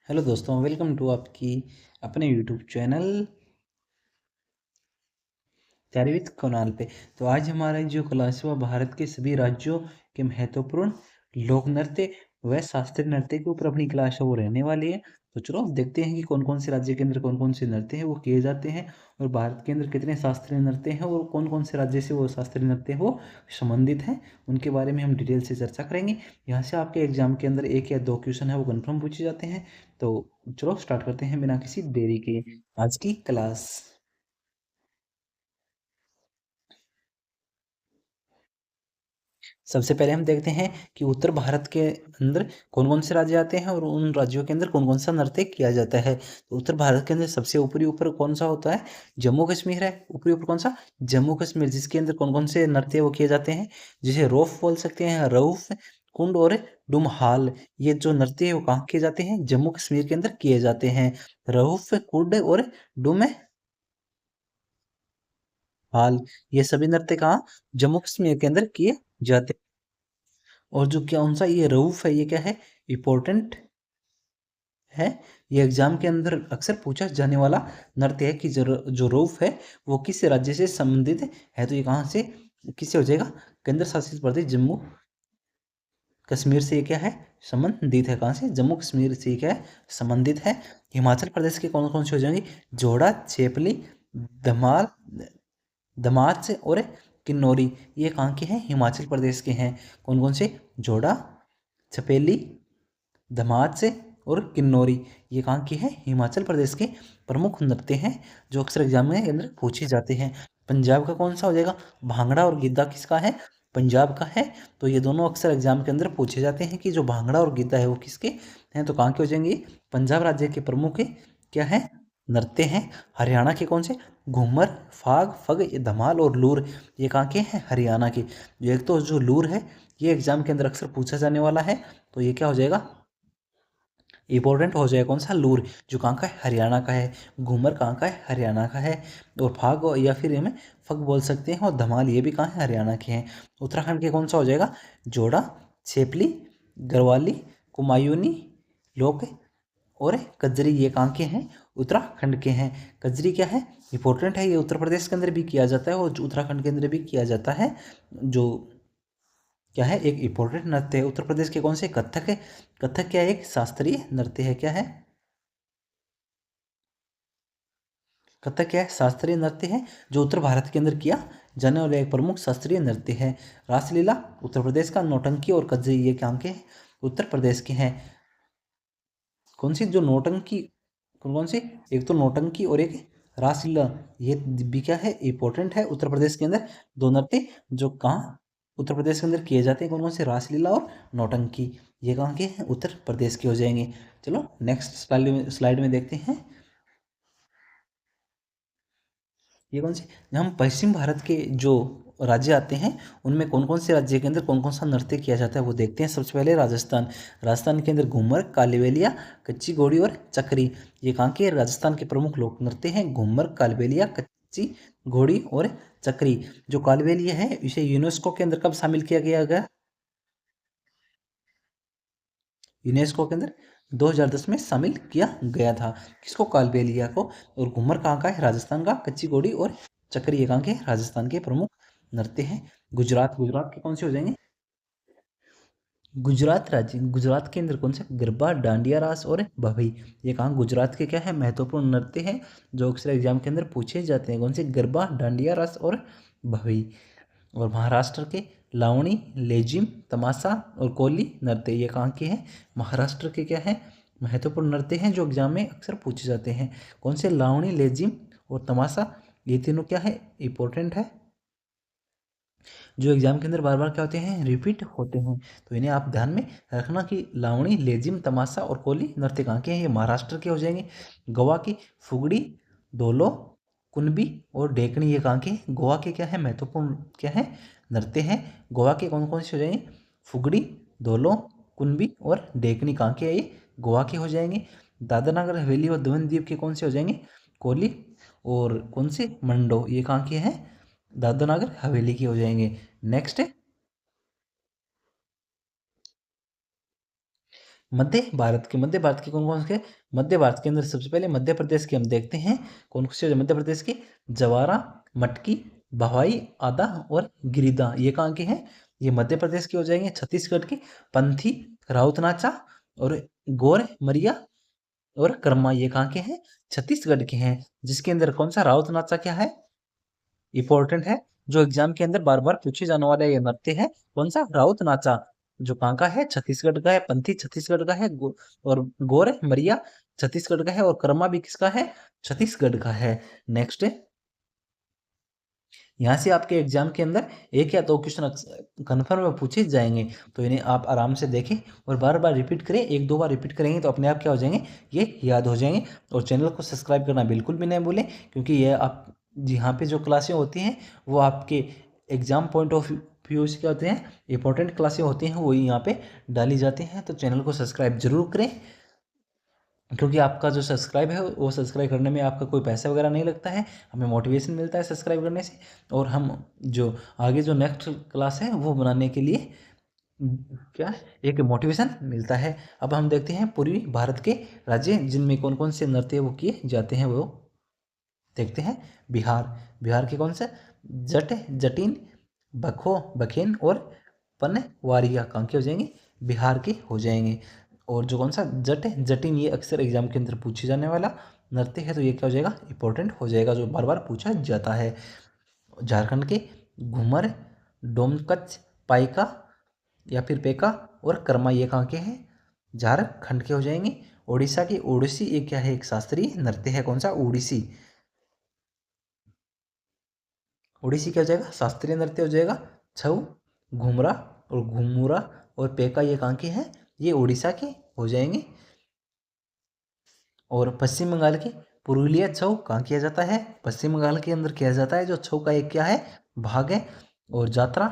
Hello दोस्तों, welcome to आपकी अपने यूट्यूब चैनल तैयारी विद कुणाल पे। तो आज हमारा जो क्लास हुआ भारत के सभी राज्यों के महत्वपूर्ण लोक नृत्य व शास्त्रीय नृत्य के ऊपर अपनी क्लास है वो रहने वाली है। तो चलो देखते हैं कि कौन कौन से राज्य के अंदर कौन कौन से नृत्य हैं वो किए जाते हैं और भारत के अंदर कितने शास्त्रीय नृत्य हैं और कौन कौन से राज्य से वो शास्त्रीय नृत्य वो संबंधित हैं, उनके बारे में हम डिटेल से चर्चा करेंगे। यहाँ से आपके एग्जाम के अंदर 1 या 2 क्वेश्चन है वो कन्फर्म पूछे जाते हैं। तो चलो स्टार्ट करते हैं बिना किसी देरी के आज की क्लास। सबसे पहले हम देखते हैं कि उत्तर भारत के अंदर कौन कौन से राज्य आते हैं और उन राज्यों के अंदर कौन कौन सा नृत्य किया जाता है। तो उत्तर भारत के अंदर सबसे ऊपरी ऊपर कौन सा होता है? जम्मू कश्मीर है। ऊपरी ऊपर कौन सा? जम्मू कश्मीर, जिसके अंदर कौन कौन से नृत्य वो किए जाते हैं, जिसे रौफ बोल सकते हैं, रऊफ, कुंड और डुमहाल। ये जो नृत्य है वो कहाँ किए जाते हैं? जम्मू कश्मीर के अंदर किए जाते हैं। रऊफ, कुंड और डुम हाल, ये सभी नृत्य कहाँ? जम्मू कश्मीर के अंदर किए जाते हैं। और जो क्या उनसा ये रऊफ है, ये क्या है? इम्पोर्टेंट है। ये एग्जाम के अंदर अक्सर पूछा जाने वाला नृत्य है कि जो रऊफ है वो किस राज्य से संबंधित है। तो ये कहाँ से किससे हो जाएगा? केंद्र शासित प्रदेश जम्मू कश्मीर से ये क्या है? संबंधित है। कहाँ से? जम्मू कश्मीर से ये क्या है? संबंधित है। हिमाचल प्रदेश के कौन कौन से हो जाएंगे? जोड़ा, छेपली, धमाल, दमाच और किन्नौरी। ये कहाँ के हैं? हिमाचल प्रदेश के हैं। कौन कौन से? जोड़ा, छपेली, धमाच और किन्नौरी। ये कहाँ के हैं? हिमाचल प्रदेश के प्रमुख नृत्य हैं जो अक्सर एग्जाम में अंदर पूछे जाते हैं। पंजाब का कौन सा हो जाएगा? भांगड़ा और गिद्धा किसका है? पंजाब का है। तो ये दोनों अक्सर एग्जाम के अंदर पूछे जाते हैं कि जो भांगड़ा और गिद्धा है वो किसके हैं। तो कहाँ के हो जाएंगे? पंजाब राज्य के प्रमुख क्या है? नृत्य हैं। हरियाणा के कौन से? घूमर, फाग, फग, धमाल और लूर। ये कहाँ के हैं? हरियाणा के। जो एक तो जो लूर है ये एग्जाम के अंदर अक्सर पूछा जाने वाला है। तो ये क्या हो जाएगा? इंपॉर्टेंट हो जाए। कौन सा? लूर, जो कहाँ का है? हरियाणा का है। घूमर कहाँ का है? हरियाणा का है। और फाग या फिर हमें फग बोल सकते हैं। और धमाल ये भी कहाँ है? हरियाणा के हैं। उत्तराखंड के कौन सा हो जाएगा? जोड़ा, छेपली, गढ़वाली, कुमायूनी, लोक और कजरी। ये कहाँ के हैं? उत्तराखंड के हैं। कजरी क्या है? इंपॉर्टेंट है। ये उत्तर प्रदेश के अंदर भी किया जाता है और उत्तराखंड के अंदर भी किया जाता है। जो क्या है? एक इंपॉर्टेंट नृत्य है। उत्तर प्रदेश के कौन से? कथक है। कथक क्या है? एक शास्त्रीय नृत्य है। क्या है? कथक क्या है? शास्त्रीय नृत्य है जो उत्तर भारत के अंदर किया जाने वाला एक प्रमुख शास्त्रीय नृत्य है। रासलीला उत्तर प्रदेश का। नौटंकी और कजरी ये कहाँ के हैं? उत्तर प्रदेश के हैं। कौन सी? जो नौटंकी, कौन कौन सी? एक तो नौटंकी और एक रासलीला। ये भी क्या है? इंपॉर्टेंट है। उत्तर प्रदेश के अंदर दो नृत्य जो कहाँ उत्तर प्रदेश के अंदर किए जाते हैं। कौन कौन से? रासलीला और नौटंकी। ये कहाँ के हैं? उत्तर प्रदेश के हो जाएंगे। चलो नेक्स्ट स्लाइड में देखते हैं। ये कौन से? जब हम पश्चिम भारत के जो राज्य आते हैं उनमें कौन कौन से राज्य के अंदर कौन कौन सा नृत्य किया जाता है वो देखते हैं। सबसे पहले राजस्थान। राजस्थान के अंदर घूमर, कालबेलिया, कच्ची घोड़ी और चक्री। ये कहाँ के? राजस्थान के प्रमुख लोक नृत्य हैं। घूमर, कालबेलिया, कच्ची घोड़ी और चक्री। जो कालबेलिया है इसे यूनेस्को के अंदर कब शामिल किया गया? यूनेस्को के अंदर 2010 में शामिल किया गया था। किसको? कालबेलिया को। और घूमर कहाँ का है? राजस्थान का। कच्ची घोड़ी और चक्री ये कहाँ के? राजस्थान के प्रमुख नृत्य हैं। गुजरात। गुजरात के कौन से हो जाएंगे? गुजरात राज्य। गुजरात के अंदर कौन से? गरबा, डांडिया रास और भभई। ये कहाँ? गुजरात के क्या है? महत्वपूर्ण नृत्य है जो अक्सर एग्जाम के अंदर पूछे जाते हैं। कौन से? गरबा, डांडिया रास और भभई। और महाराष्ट्र के लावणी, लेजिम, तमाशा और कोली नृत्य ये कहाँ के हैं? महाराष्ट्र के क्या है? महत्वपूर्ण नृत्य हैं जो एग्जाम में अक्सर पूछे जाते हैं। कौन से? लावणी, लेजिम और तमाशा। ये तीनों क्या है? इंपॉर्टेंट है जो एग्जाम के अंदर बार बार क्या होते हैं? रिपीट होते हैं। तो इन्हें आप ध्यान में रखना कि लावणी, लेजिम, तमाशा और कोली नृत्य कहाँ के हैं? ये महाराष्ट्र के हो जाएंगे। गोवा की फुगड़ी, ढोलो, कुणबी और डेकनी ये कहाँ के? गोवा के क्या है? महत्वपूर्ण क्या है? नृत्य हैं। गोवा के कौन कौन से हो जाएंगे? फुगड़ी, ढोलो, कुणबी और डेकनी कहाँ के हैं? ये गोवा के हो जाएंगे। दादरा नगर हवेली और दमन दीव के कौन से हो जाएंगे? कोली और कौन से? मंडो ये कहाँ के हैं? दादरा नगर हवेली के हो जाएंगे। नेक्स्ट है मध्य भारत के कौन कौन से? मध्य भारत के अंदर सबसे पहले मध्य प्रदेश की हम देखते हैं। कौन से मध्य प्रदेश के? जवारा, मटकी, भवाई, आदा और गिरिदा, ये कहाँ के हैं? ये मध्य प्रदेश के हो जाएंगे। छत्तीसगढ़ के पंथी, राउत नाचा और गोर मरिया और कर्मा, ये कहाँ के हैं? छत्तीसगढ़ के हैं। जिसके अंदर कौन सा राउत नाचा क्या है? इंपॉर्टेंट है, जो एग्जाम के अंदर बार बार पूछे जाने वाला ये नृत्य है। कौन सा? राउत नाचा, जो कहाँ का है? छत्तीसगढ़ का है। पंथी छत्तीसगढ़ का है, और गोर मरिया छत्तीसगढ़ का है, और कर्मा भी किसका है? छत्तीसगढ़ का है। नेक्स्ट, यहाँ से आपके एग्जाम के अंदर एक या दो क्वेश्चन कन्फर्म में पूछे जाएंगे, तो इन्हें आप आराम से देखें और बार बार रिपीट करें। एक दो बार रिपीट करेंगे तो अपने आप क्या हो जाएंगे? ये याद हो जाएंगे। और चैनल को सब्सक्राइब करना बिल्कुल भी नहीं भूलें, क्योंकि ये आप यहाँ पे जो क्लासें होती हैं वो आपके एग्जाम पॉइंट ऑफ व्यू से क्या होते हैं? इंपॉर्टेंट क्लासें होती हैं, वही यहाँ पे डाली जाती हैं। तो चैनल को सब्सक्राइब जरूर करें, क्योंकि आपका जो सब्सक्राइब है वो सब्सक्राइब करने में आपका कोई पैसा वगैरह नहीं लगता है, हमें मोटिवेशन मिलता है सब्सक्राइब करने से। और हम जो आगे जो नेक्स्ट क्लास है वो बनाने के लिए क्या एक मोटिवेशन मिलता है। अब हम देखते हैं पूर्वी भारत के राज्य जिनमें कौन कौन से नृत्य वो किए जाते हैं, वो देखते हैं। बिहार, बिहार के कौन से? जट, जटिन, बखो, बखेन और पनवारिया कहाँ के हो जाएंगे? बिहार के हो जाएंगे। और जो कौन सा जट है, जटिन, ये अक्सर एग्जाम के अंदर पूछे जाने वाला नृत्य है, तो ये क्या हो जाएगा? इंपॉर्टेंट हो जाएगा, जो बार बार पूछा जाता है। झारखंड के घूमर, डोमकच, पाइका या फिर पेका और कर्मा, ये कहाँ के हैं? झारखंड के हो जाएंगे। उड़ीसा की ओडिसी, ये क्या है? एक शास्त्रीय नृत्य है। कौन सा? ओडिसी। ओडिसी क्या हो जाएगा? शास्त्रीय नृत्य हो जाएगा। छऊ, घुमरा और घुमुरा और पेका, ये कहाँ के हैं? ये उड़ीसा के हो जाएंगे। और पश्चिम बंगाल की पुरुलिया छऊ कहाँ किया जाता है? पश्चिम बंगाल के अंदर किया जाता है, जो छऊ का एक क्या है? भाग है। और जात्रा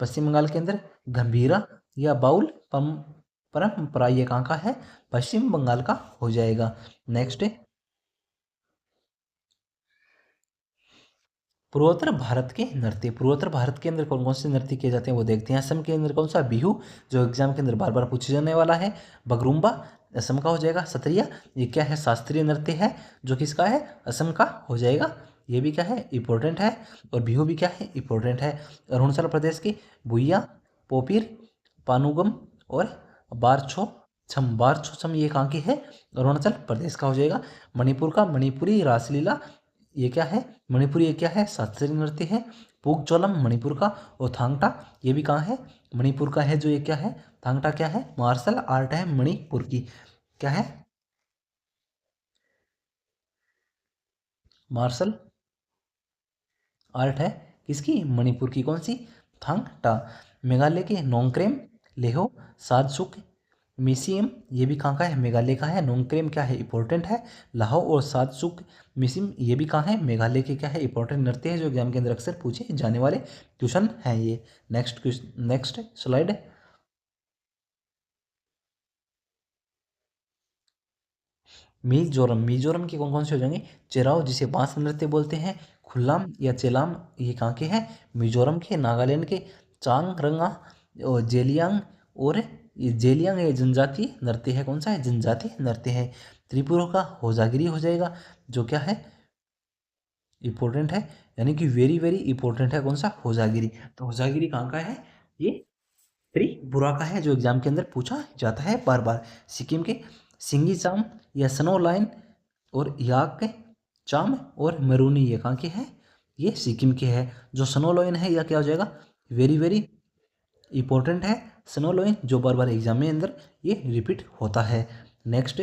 पश्चिम बंगाल के अंदर गंभीरा या बाउल परंपरा, ये कहाँ का है? पश्चिम बंगाल का हो जाएगा। नेक्स्ट, पूर्वोत्तर भारत के नृत्य। पूर्वोत्तर भारत के अंदर कौन कौन से नृत्य किए जाते हैं वो देखते हैं। असम के अंदर कौन सा? बिहू, जो एग्जाम के अंदर बार बार पूछे जाने वाला है। बगरुम्बा असम का हो जाएगा। सत्रिया, ये क्या है? शास्त्रीय नृत्य है, जो किसका है? असम का हो जाएगा। ये भी क्या है? इंपॉर्टेंट है। और बिहू भी क्या है? इंपॉर्टेंट है। अरुणाचल प्रदेश की भुइया, पोपीर, पानुगम और बारछो छम, बारछो छम, ये कहाँ की है? अरुणाचल प्रदेश का हो जाएगा। मणिपुर का मणिपुरी रासलीला, ये क्या है? मणिपुरी, ये क्या है? शास्त्रीय नृत्य है। पूगचोलम मणिपुर का। और थांगटा, ये भी कहाँ है? मणिपुर का है। जो ये क्या है? थांगटा क्या है? मार्शल आर्ट है मणिपुर की। क्या है? मार्शल आर्ट है किसकी? मणिपुर की। कौन सी? थांगटा। मेघालय के नोंगक्रेम, लेहो, साजसुक, मिसिम, ये भी कहाँ का है? मेघालय का है। नोंगक्रेम क्या है? इंपॉर्टेंट है। लाहो और साजसुक मिसिम, ये भी कहाँ है? मेघालय के क्या है? इंपॉर्टेंट नृत्य है, जो एग्जाम के अंदर अक्सर पूछे जाने वाले क्वेश्चन हैं ये। Next slide. मिजोरम, मिजोरम के कौन कौन से हो जाएंगे? चेराव, जिसे बांस नृत्य बोलते हैं। खुल्लाम या चेलाम, ये कहाँ के हैं? मिजोरम के। नागालैंड के चांगरंगा और जेलियांग, और ये जेलियांग ये जनजाति नृत्य है। कौन सा है? जनजाति नृत्य है। त्रिपुरा का होजागिरी हो जाएगा, जो क्या है? इंपॉर्टेंट है, यानी कि वेरी वेरी इंपॉर्टेंट है। कौन सा? होजागिरी। तो होजागिरी कहाँ का है? ये त्रिपुरा का है, जो एग्जाम के अंदर पूछा जाता है बार बार। सिक्किम के सिंगी चाम या स्नो लाइन और याक चाम और मरूनी, ये कहाँ के हैं? ये सिक्किम के है। जो स्नो लाइन है, यह क्या हो जाएगा? वेरी वेरी इंपॉर्टेंट है। स्नो लाइन जो बार बार एग्जाम में अंदर ये रिपीट होता है। नेक्स्ट,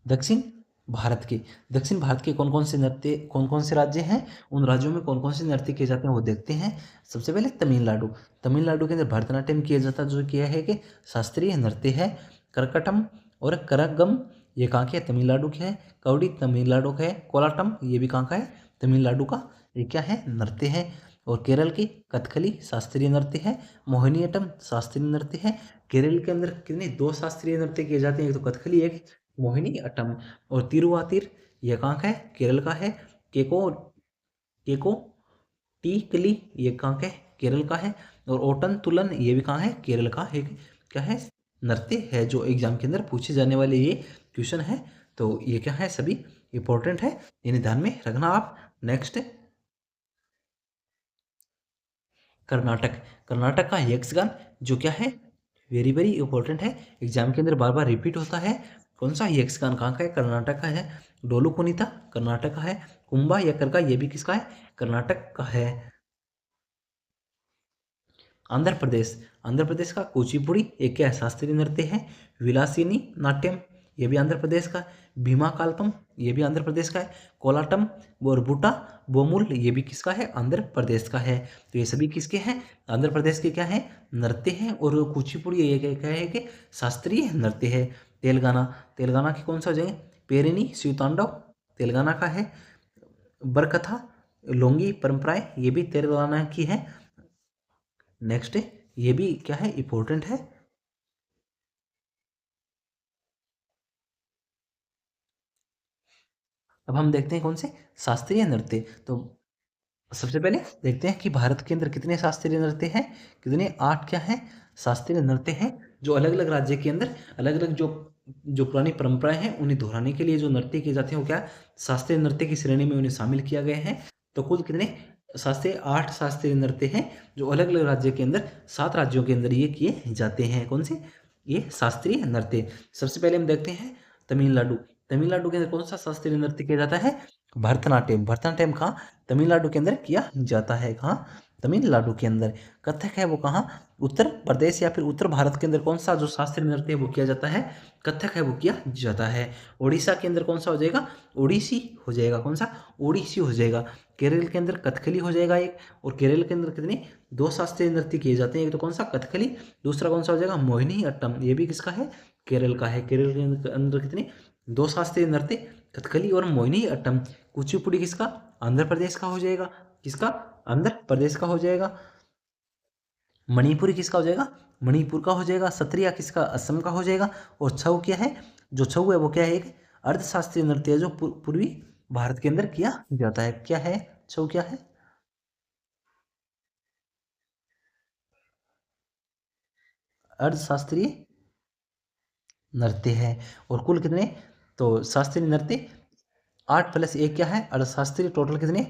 दक्षिण भारत के। दक्षिण भारत के कौन कौन से नृत्य, कौन कौन से राज्य हैं, उन राज्यों में कौन कौन से नृत्य किए जाते हैं वो देखते हैं। सबसे पहले तमिलनाडु। तमिलनाडु के अंदर भरतनाट्यम किया जाता है, जो किया है कि शास्त्रीय नृत्य है। करकटम और करगम, ये कहाँ के? तमिलनाडु के है। कौड़ी तमिलनाडु का है। कोलाटम, ये भी कहाँ का है? तमिलनाडु का। ये क्या है? नृत्य है। और केरल की कथकली शास्त्रीय नृत्य है। मोहिनीअट्टम शास्त्रीय नृत्य है। केरल के अंदर कितने? दो शास्त्रीय नृत्य किए जाते हैं, एक तो कथकली, एक मोहिनी अट्टम। और तिरुवातिर, यह कहाँ का है? केरल का है। केको केको टी कली, ये कहाँ का है? केरल का है। और ओटन तुलन ये भी कहाँ है, केरल का एक क्या है, नृत्य है, जो एग्जाम के अंदर पूछे जाने वाले ये क्वेश्चन है। तो ये क्या है, सभी इंपॉर्टेंट है, इन्हें ध्यान में रखना आप। नेक्स्ट, कर्नाटक। कर्नाटक का यक्षगान जो क्या है, वेरी वेरी इंपॉर्टेंट है, एग्जाम के अंदर बार बार रिपीट होता है। कौन सा यक्षगान कहाँ का है, कर्नाटक का है। डोलू कुनीता कर्नाटक का है। कुंभा या करका ये भी किसका है, कर्नाटक का है। आंध्र प्रदेश। आंध्र प्रदेश का कुचिपुड़ी एक क्या है, शास्त्रीय नृत्य है। विलासिनी नाट्यम ये भी आंध्र प्रदेश का। भीमा काल्पम ये भी आंध्र प्रदेश का है। कोलाटम और बूटा बोमुल ये भी किसका है, आंध्र प्रदेश का है। तो ये सभी किसके हैं, आंध्र प्रदेश के क्या है, नृत्य हैं। और कुचिपुड़ी ये क्या है कि शास्त्रीय नृत्य है। तेलंगाना। तेलंगाना की कौन सा हो जाएंगे, पेरिनी शिवतांडव तेलंगाना का है। बरकथा लोंगी परंपराएं ये भी तेलंगाना की है। नेक्स्ट, ये भी क्या है, इंपॉर्टेंट है। अब हम देखते हैं कौन से, शास्त्रीय नृत्य। तो सबसे पहले देखते हैं कि भारत के अंदर कितने शास्त्रीय नृत्य हैं, कितने, 8 क्या है, शास्त्रीय नृत्य हैं, जो अलग अलग राज्य के अंदर अलग अलग जो जो पुरानी परंपराएं हैं उन्हें दोहराने के लिए जो नृत्य किए जाते हैं वो क्या है, शास्त्रीय नृत्य की श्रेणी में उन्हें शामिल किया गया है। तो कुल कितने शास्त्रीय, 8 शास्त्रीय नृत्य हैं, जो अलग अलग राज्य के अंदर, 7 राज्यों के अंदर ये किए जाते हैं। कौन से, ये शास्त्रीय नृत्य। सबसे पहले हम देखते हैं तमिलनाडु। तमिलनाडु के अंदर कौन सा शास्त्रीय नृत्य किया जाता है, भरतनाट्यम। भरतनाट्यम कहाँ, तमिलनाडु के अंदर किया जाता है। कहाँ, तमिलनाडु के अंदर। कथक है वो कहाँ, उत्तर प्रदेश या फिर उत्तर भारत के अंदर कौन सा जो शास्त्रीय नृत्य है वो किया जाता है, कथक है वो किया जाता है। उड़ीसा के अंदर कौन सा हो जाएगा, ओडिसी हो जाएगा। कौन सा, ओडिसी हो जाएगा। केरल के अंदर कथकली हो जाएगा एक। और केरल के अंदर कितने, 2 शास्त्रीय नृत्य किए जाते हैं, एक तो कौन सा, कथकली, दूसरा कौन सा हो जाएगा, मोहिनी अट्टम। ये भी किसका है, केरल का है। केरल के अंदर कितने, 2 शास्त्रीय नृत्य, कथकली और मोहिनी अट्टम। कुचिपुड़ी किसका, आंध्र प्रदेश का हो जाएगा। किसका, आंध्र प्रदेश का हो जाएगा। मणिपुरी किसका हो जाएगा, मणिपुर का हो जाएगा। सत्रिया किसका, असम का हो जाएगा। और छऊ क्या है, जो छऊ है वो क्या है, एक अर्धशास्त्रीय नृत्य है, जो पूर्वी भारत के अंदर किया जाता है। क्या है, छऊ क्या है, अर्धशास्त्रीय नृत्य है। और कुल कितने, तो शास्त्रीय नृत्य 8 + 1 क्या है, अर्थशास्त्रीय, टोटल कितने,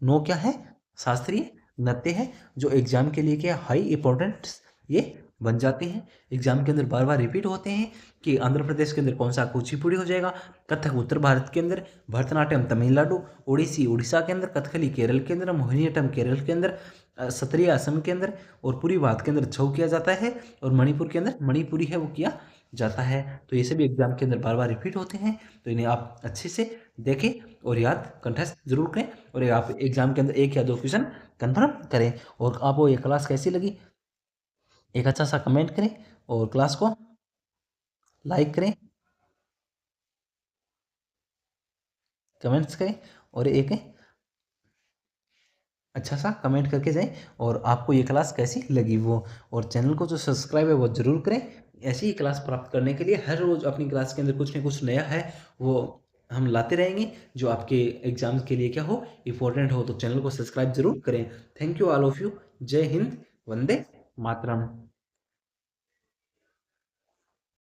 9 क्या है, शास्त्रीय नृत्य है, जो एग्जाम के लिए क्या, हाई इंपॉर्टेंट ये बन जाते हैं। एग्जाम के अंदर बार बार रिपीट होते हैं कि आंध्र प्रदेश के अंदर कौन सा, कुचिपुड़ी हो जाएगा। कथक उत्तर भारत के अंदर, भरतनाट्यम तमिलनाडु, ओडिसी उड़ीसा के अंदर, कथकली केरल के अंदर, मोहिनीअट्टम केरल के अंदर, सत्रिया असम के अंदर, और पूरी भारत के अंदर छऊ किया जाता है। और मणिपुर के अंदर मणिपुरी है वो किया जाता है। तो ये सभी एग्जाम के अंदर बार बार रिपीट होते हैं, तो इन्हें आप अच्छे से देखें और याद कंठस्थ जरूर करें। और ये आप एग्जाम के अंदर 1 या 2 क्वेश्चन कंफर्म करें। और आपको ये क्लास कैसी लगी, एक अच्छा सा कमेंट करें और क्लास को लाइक करें, कमेंट्स करें, और एक अच्छा सा कमेंट करके जाएं। और आपको ये क्लास कैसी लगी वो, और चैनल को जो सब्सक्राइब है वो जरूर करें। ऐसी ही क्लास प्राप्त करने के लिए हर रोज़ अपनी क्लास के अंदर कुछ न कुछ नया है वो हम लाते रहेंगे, जो आपके एग्जाम के लिए क्या हो, इंपॉर्टेंट हो। तो चैनल को सब्सक्राइब जरूर करें। Thank you all of you. जय हिंद, वंदे मातरम।